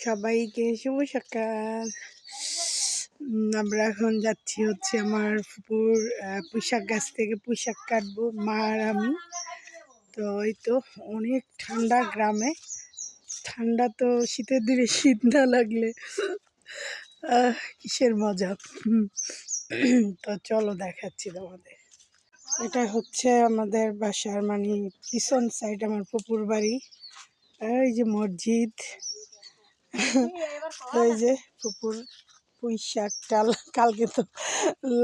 সবাইকে শুভ সকাল। আমরা এখন যাচ্ছি হচ্ছে আমার ফুপুর পুঁইশাক গাছ থেকে পুঁইশাক কাটবো, মা আর আমি। তো এই তো অনেক ঠান্ডা গ্রামে, ঠান্ডা তো শীতের দিনে শীত না লাগলে কিসের মজা। তো চলো দেখাচ্ছি তোমাদের। এটা হচ্ছে আমাদের বাসার মানে পিছন সাইড, আমার ফুপুর বাড়ি। এই যে মসজিদ, ওই যে ফুপুর পুঁইশাক ডাল, কালকে তো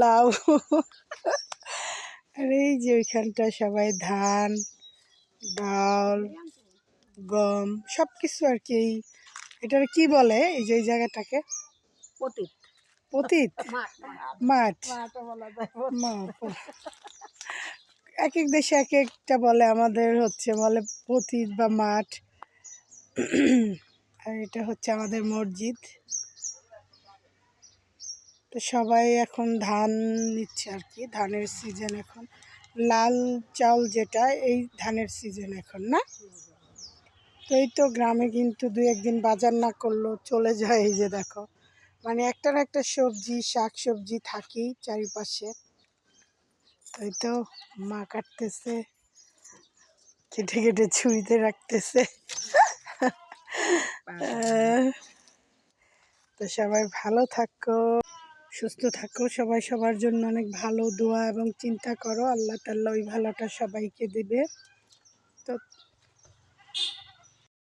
লাউ। আর এই যে ওইখানটা সবাই ধান, ডাল, গম সব কিছু আর কি। এটার কি বলে এই যে এই জায়গাটাকে? পতিত পতিত মাঠ। এক এক দেশে এক একটা বলে, আমাদের হচ্ছে বলে পতিত বা মাঠ। আর এটা হচ্ছে আমাদের মসজিদ। তো সবাই এখন ধান নিচ্ছে আর কি, ধানের সিজন এখন। লাল চাউল যেটা, এই ধানের সিজন এখন না। তো এই তো গ্রামে কিন্তু দুই একদিন বাজার না করলেও চলে যায়। এই যে দেখো, মানে একটা না একটা সবজি, শাক সবজি থাকেই চারিপাশে। তো এই তো মা কাটতেছে, কেটে কেটে ছুরিতে রাখতেছে। তো সবাই ভালো থাকো, সুস্থ থাকো, সবাই সবার জন্য অনেক ভালো দোয়া এবং চিন্তা করো। আল্লাহ তাআলা ওই ভালোটা সবাইকে দেবে।